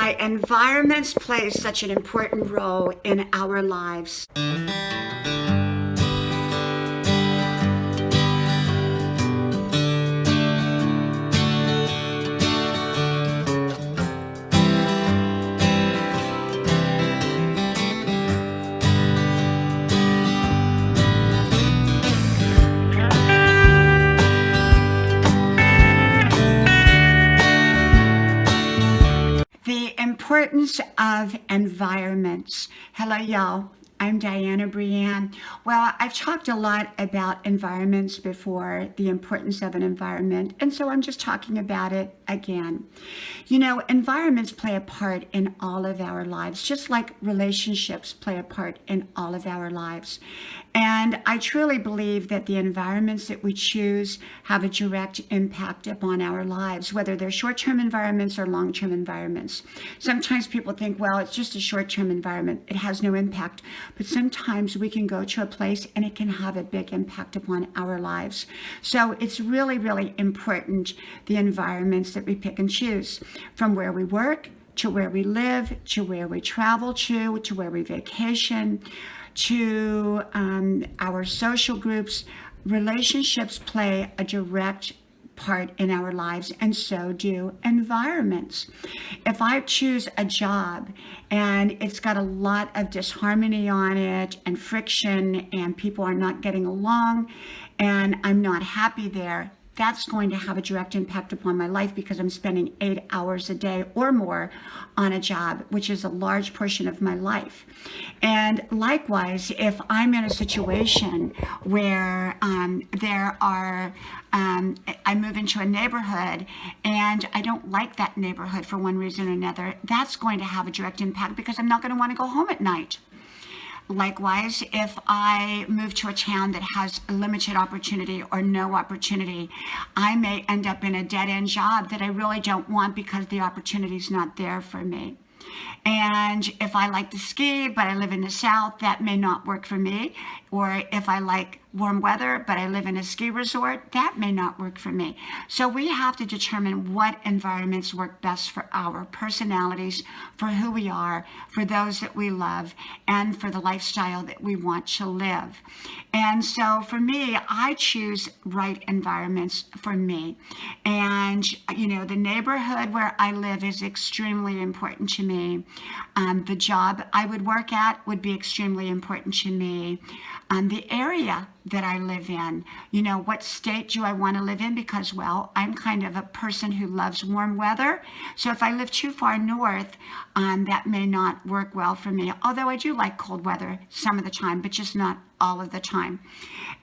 Why environments play such an important role in our lives. The importance of environments. Hello, y'all. I'm Diana Brienne. Well, I've talked a lot about environments before, the importance of an environment, and so I'm just talking about it again. You know, environments play a part in all of our lives, just like relationships play a part in all of our lives. And I truly believe that the environments that we choose have a direct impact upon our lives, whether they're short-term environments or long-term environments. Sometimes people think, well, it's just a short-term environment. It has no impact. But sometimes we can go to a place and it can have a big impact upon our lives. So it's really, really important, the environments that we pick and choose, from where we work, to where we live, to where we travel to where we vacation, to our social groups. Relationships play a direct part in our lives, and so do environments. If I choose a job and it's got a lot of disharmony on it and friction and people are not getting along and I'm not happy there, that's going to have a direct impact upon my life because I'm spending 8 hours a day or more on a job, which is a large portion of my life. And likewise, if I'm in a situation where I move into a neighborhood and I don't like that neighborhood for one reason or another, that's going to have a direct impact because I'm not going to want to go home at night. Likewise, if I move to a town that has limited opportunity or no opportunity, I may end up in a dead-end job that I really don't want because the opportunity is not there for me. And if I like to ski, but I live in the South, that may not work for me. Or if I like warm weather, but I live in a ski resort, that may not work for me. So we have to determine what environments work best for our personalities, for who we are, for those that we love, and for the lifestyle that we want to live. And so for me, I choose right environments for me. And, you know, the neighborhood where I live is extremely important to me. The job I would work at would be extremely important to me. The area that I live in, you know, what state do I want to live in? Because, well, I'm kind of a person who loves warm weather. So if I live too far north, that may not work well for me. Although I do like cold weather some of the time, but just not all of the time.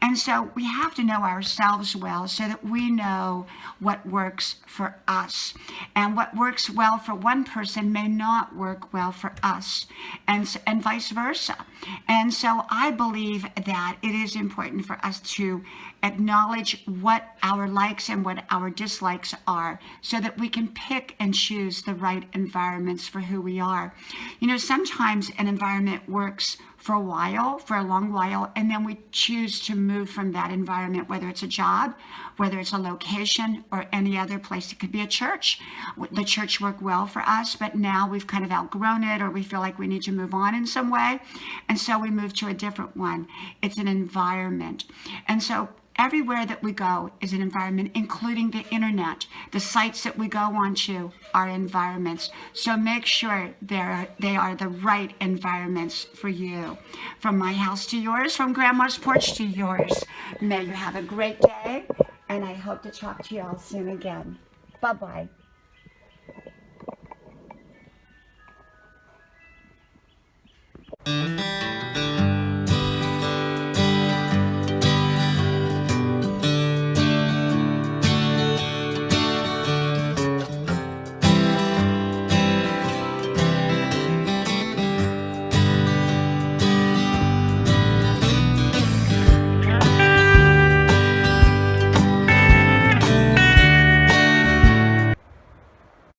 And so we have to know ourselves well so that we know what works for us. And what works well for one person may not work well for us, and vice versa. And so I believe that it is important for us to acknowledge what our likes and what our dislikes are so that we can pick and choose the right environments for who we are. You know, sometimes an environment works for a while, for a long while, and then we choose to move from that environment, whether it's a job, whether it's a location, or any other place. It could be a church. The church worked well for us, but now we've kind of outgrown it, or we feel like we need to move on in some way, and so we move to a different one. It's an environment. And so everywhere that we go is an environment, including the internet. The sites that we go onto are environments. So make sure they are the right environments for you. From my house to yours, from Grandma's porch to yours. May you have a great day, and I hope to talk to you all soon again. Bye-bye.